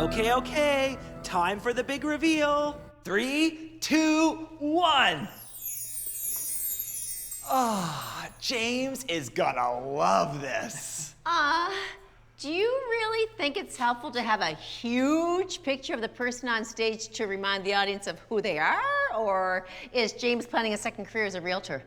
Okay. Time for the big reveal. 3, 2, 1. Oh, James is gonna love this. Do you really think it's helpful to have a huge picture of the person on stage to remind the audience of who they are? Or is James planning a second career as a realtor?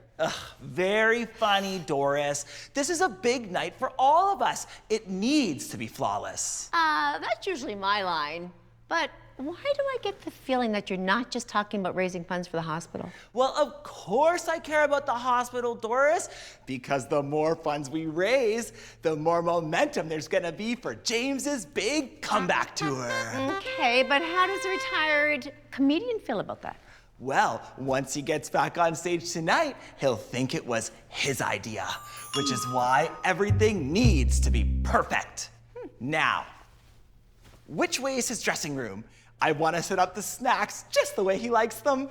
Very funny, Doris. This is a big night for all of us. It needs to be flawless. That's usually my line. But why do I get the feeling that you're not just talking about raising funds for the hospital? Well, of course I care about the hospital, Doris, because the more funds we raise, the more momentum there's gonna be for James's big comeback tour. Okay, but how does a retired comedian feel about that? Well, once he gets back on stage tonight, he'll think it was his idea, which is why everything needs to be perfect. Now, which way is his dressing room? I want to set up the snacks just the way he likes them.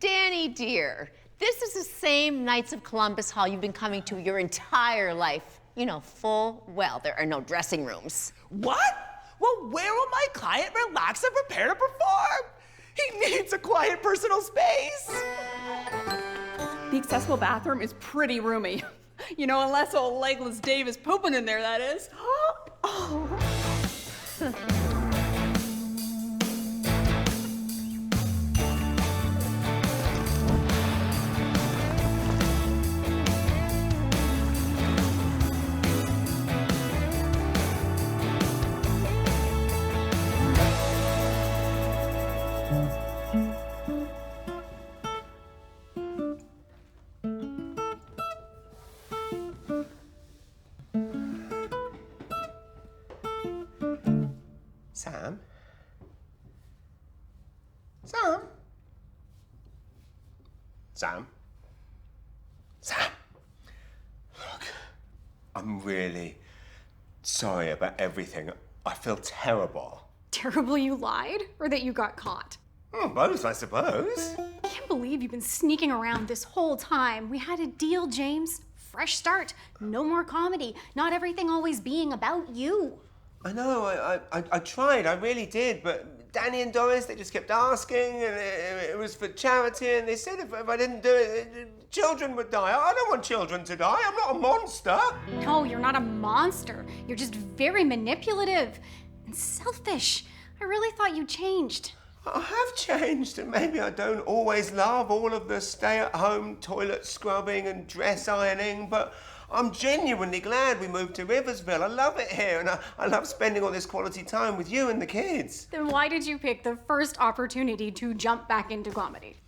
Danny, dear, this is the same Knights of Columbus Hall you've been coming to your entire life. You know full well there are no dressing rooms. What? Well, where will my client relax and prepare to perform? He needs a quiet personal space. The accessible bathroom is pretty roomy. You know, unless old legless Dave is pooping in there, that is. Oh. Sam? Sam? Sam? Sam? Look, I'm really sorry about everything. I feel terrible. Terrible you lied, or that you got caught? Both, I suppose. I can't believe you've been sneaking around this whole time. We had a deal, James. Fresh start, no more comedy, not everything always being about you. I know, I tried, I really did, but Danny and Doris, they just kept asking, and it was for charity, and they said if I didn't do it, children would die. I don't want children to die, I'm not a monster. No, you're not a monster. You're just very manipulative and selfish. I really thought you changed. I have changed, and maybe I don't always love all of the stay-at-home toilet scrubbing and dress ironing, but I'm genuinely glad we moved to Riversville. I love it here, and I love spending all this quality time with you and the kids. Then why did you pick the first opportunity to jump back into comedy?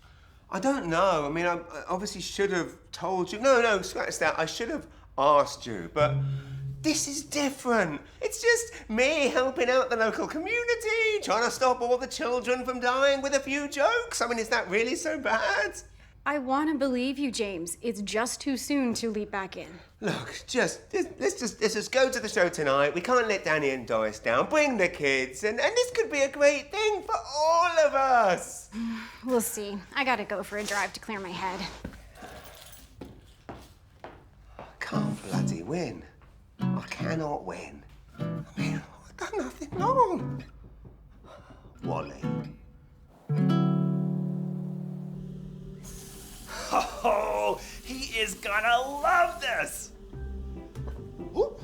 I don't know. I mean, I obviously should have told you. No, scratch that. I should have asked you, but this is different. It's just me helping out the local community, trying to stop all the children from dying with a few jokes. I mean, is that really so bad? I want to believe you, James. It's just too soon to leap back in. Look, let's just go to the show tonight. We can't let Danny and Doris down. Bring the kids, and this could be a great thing for all of us. We'll see. I gotta go for a drive to clear my head. I can't bloody win. I cannot win. I mean, I've done nothing wrong. Wally. Oh, he is gonna love this. Ooh.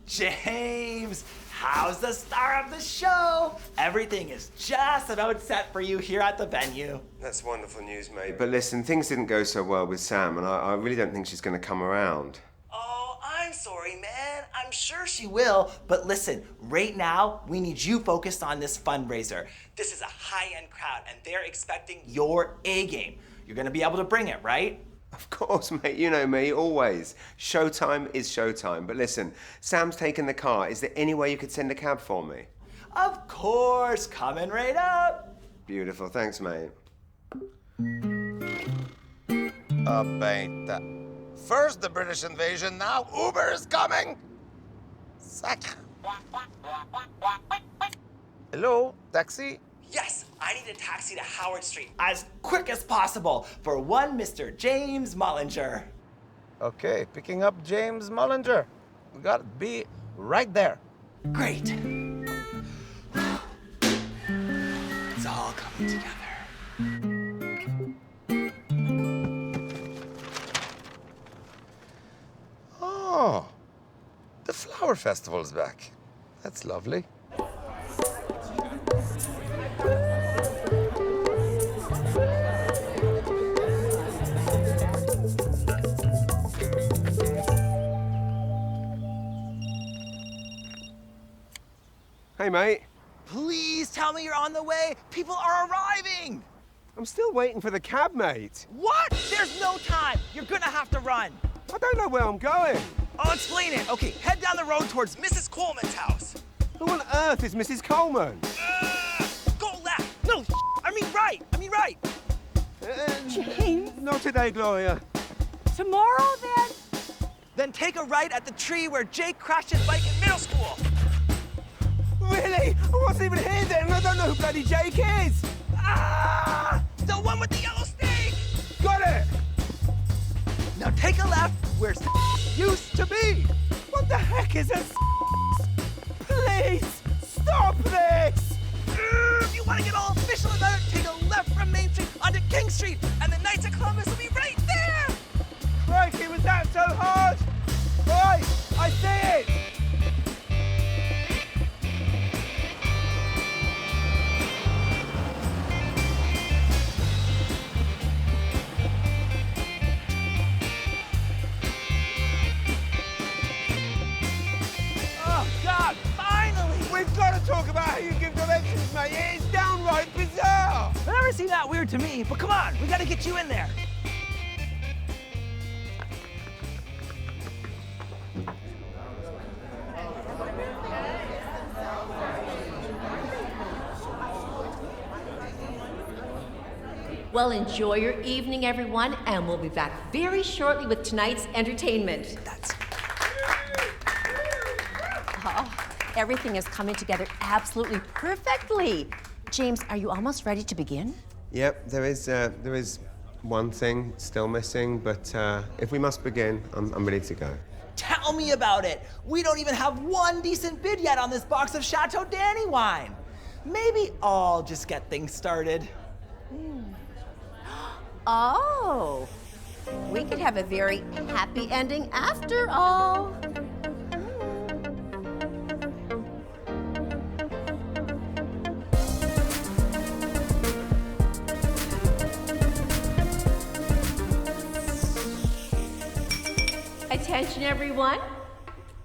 James, how's the star of the show? Everything is just about set for you here at the venue. That's wonderful news, mate. But listen, things didn't go so well with Sam, and I really don't think she's going to come around. Oh, I'm sorry, man. I'm sure she will. But listen, right now, we need you focused on this fundraiser. This is a high-end crowd, and they're expecting your A game. You're going to be able to bring it, right? Of course, mate. You know me, always. Showtime is showtime. But listen, Sam's taken the car. Is there any way you could send a cab for me? Of course. Coming right up. Beautiful. Thanks, mate. Abate. First the British invasion, now Uber is coming. Sack. Hello, taxi? Yes, I need a taxi to Howard Street as quick as possible for one Mr. James Mullinger. Okay, picking up James Mullinger. We got to be right there. Great. It's all coming together. Oh, the flower festival's back. That's lovely. Hey, mate. Please tell me you're on the way. People are arriving. I'm still waiting for the cab, mate. What? There's no time. You're gonna have to run. I don't know where I'm going. I'll explain it. Okay, head down the road towards Mrs. Coleman's house. Who on earth is Mrs. Coleman? Go left. No, I mean right. James, Not today, Gloria. tomorrow then? Then take a right at the tree where Jake crashed his bike in middle school. Really? I wasn't even here then, and I don't know who bloody Jake is. The one with the yellow stake. Got it. Now take a left where used to be. What the heck is this? Please, stop this. If you want to get all official about it, take a left from Main Street onto King Street, and the Knights of Columbus will be right there. Crikey, was that so hard? Right, I see it. Oh, God, finally! We've got to talk about how you give directions, mate. It is downright bizarre. It never seemed that weird to me, but come on, we got to get you in there. Well, enjoy your evening, everyone, and we'll be back very shortly with tonight's entertainment. Everything is coming together absolutely perfectly. James, are you almost ready to begin? Yep, there is one thing still missing, but if we must begin, I'm ready to go. Tell me about it. We don't even have one decent bid yet on this box of Chateau Danny wine. Maybe I'll just get things started. Oh, we could have a very happy ending after all. Attention, everyone.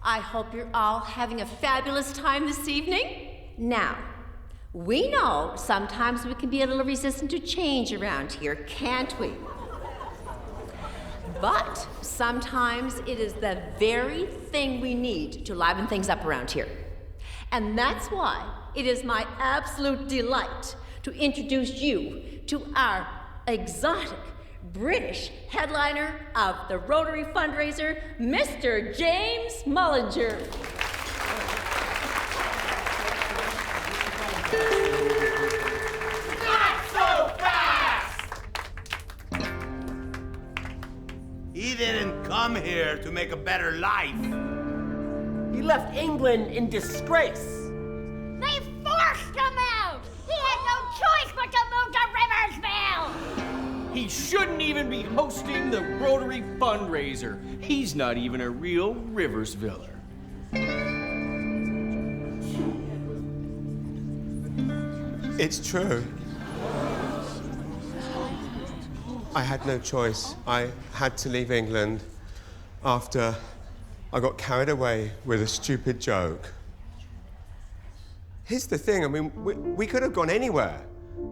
I hope you're all having a fabulous time this evening. Now, we know sometimes we can be a little resistant to change around here, can't we? But sometimes it is the very thing we need to liven things up around here. And that's why it is my absolute delight to introduce you to our exotic British headliner of the Rotary Fundraiser, Mr. James Mullinger. Not so fast! He didn't come here to make a better life. He left England in disgrace. They forced him out! He had no choice but to move to Riversville! He shouldn't even be hosting the Rotary Fundraiser. He's not even a real Riversviller. It's true. I had no choice. I had to leave England after I got carried away with a stupid joke. Here's the thing, I mean, we could have gone anywhere,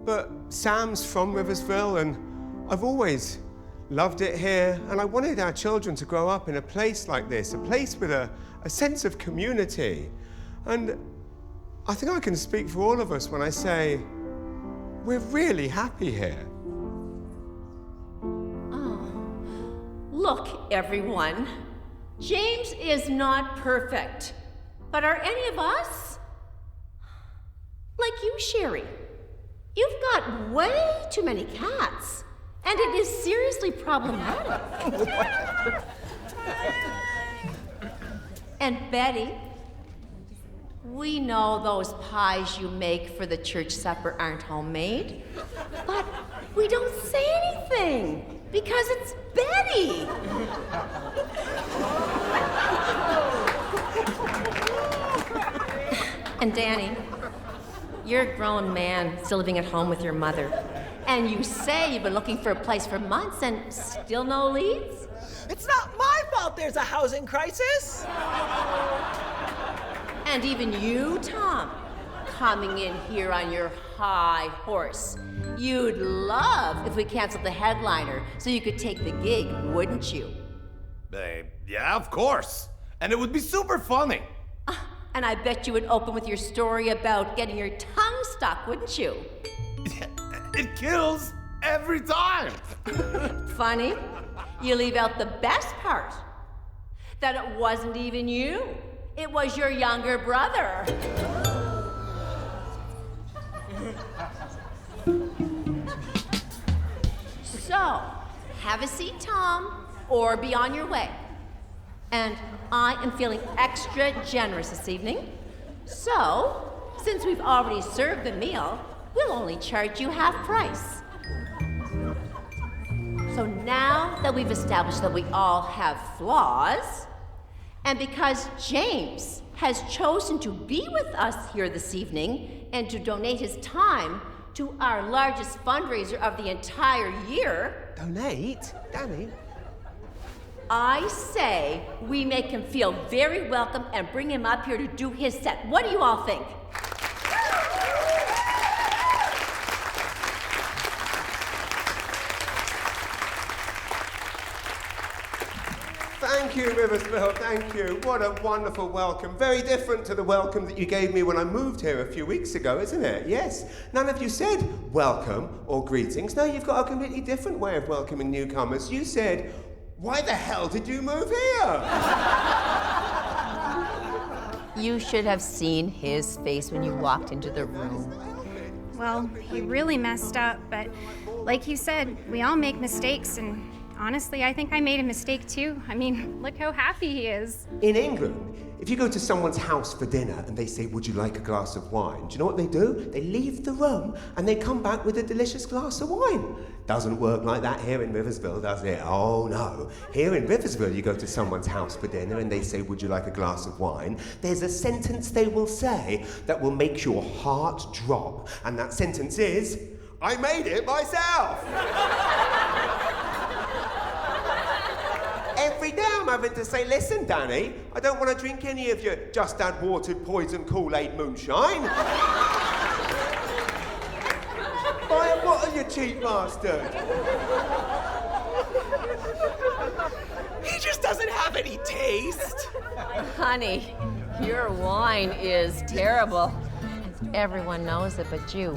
but Sam's from Riversville and I've always loved it here, and I wanted our children to grow up in a place like this, a place with a sense of community. And I think I can speak for all of us when I say we're really happy here. Look, everyone, James is not perfect. But are any of us? Like you, Sherry. You've got way too many cats. And it is seriously problematic. And Betty, We know those pies you make for the church supper aren't homemade, but we don't say anything because it's Betty. And Danny, you're a grown man still living at home with your mother. And you say you've been looking for a place for months and still no leads? It's not my fault there's a housing crisis. And even you, Tom, coming in here on your high horse. You'd love if we canceled the headliner so you could take the gig, wouldn't you? Yeah, of course. And it would be super funny. And I bet you would open with your story about getting your tongue stuck, wouldn't you? It kills every time. Funny, you leave out the best part. That it wasn't even you. It was your younger brother. So, have a seat, Tom, or be on your way. And I am feeling extra generous this evening. So, since we've already served the meal, we'll only charge you half price. So now that we've established that we all have flaws, and because James has chosen to be with us here this evening and to donate his time to our largest fundraiser of the entire year, Donate? Danny? I say we make him feel very welcome and bring him up here to do his set. What do you all think? Thank you, Riversville, thank you. What a wonderful welcome. Very different to the welcome that you gave me when I moved here a few weeks ago, isn't it? Yes. None of you said welcome or greetings. No, you've got a completely different way of welcoming newcomers. You said, why the hell did you move here? You should have seen his face when you walked into the room. Well, he really messed up, but like you said, we all make mistakes, and honestly, I think I made a mistake too. I mean, look how happy he is. In England, if you go to someone's house for dinner and they say, would you like a glass of wine? Do you know what they do? They leave the room and they come back with a delicious glass of wine. Doesn't work like that here in Riversville, does it? Oh no. Here in Riversville, you go to someone's house for dinner and they say, would you like a glass of wine? There's a sentence they will say that will make your heart drop. And that sentence is, I made it myself. Every day I'm having to say, listen, Danny, I don't want to drink any of your just add watered poison Kool-Aid moonshine. Buy a bottle, you cheap bastard. He just doesn't have any taste. Honey, your wine is terrible. Everyone knows it but you.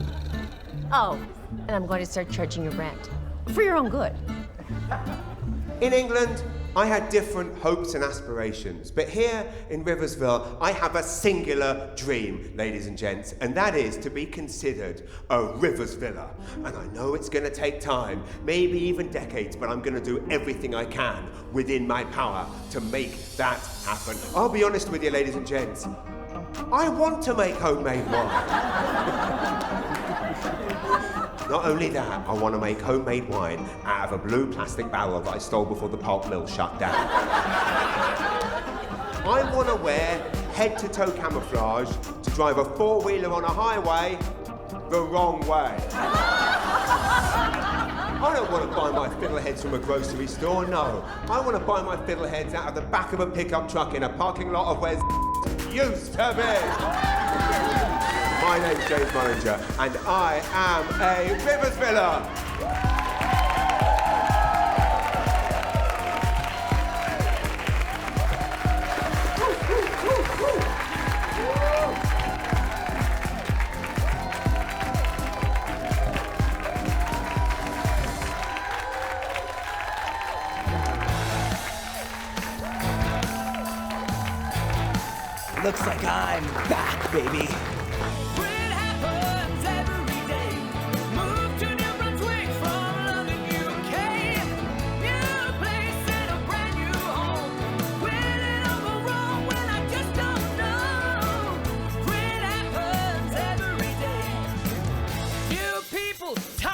Oh, and I'm going to start charging you rent. For your own good. In England, I had different hopes and aspirations, but here in Riversville, I have a singular dream, ladies and gents, and that is to be considered a Riversviller. And I know it's going to take time, maybe even decades, but I'm going to do everything I can within my power to make that happen. I'll be honest with you, ladies and gents, I want to make homemade wine. Not only that, I want to make homemade wine out of a blue plastic barrel that I stole before the pulp mill shut down. I want to wear head-to-toe camouflage to drive a four-wheeler on a highway the wrong way. I don't want to buy my fiddleheads from a grocery store, no. I want to buy my fiddleheads out of the back of a pickup truck in a parking lot of where used to be. My name's James Mullinger, and I am a Riversviller. Looks like I'm back, baby. It happens every day. Move to New Brunswick from London, UK. New place and a brand new home. Will it all go wrong? Well, I just don't know. Time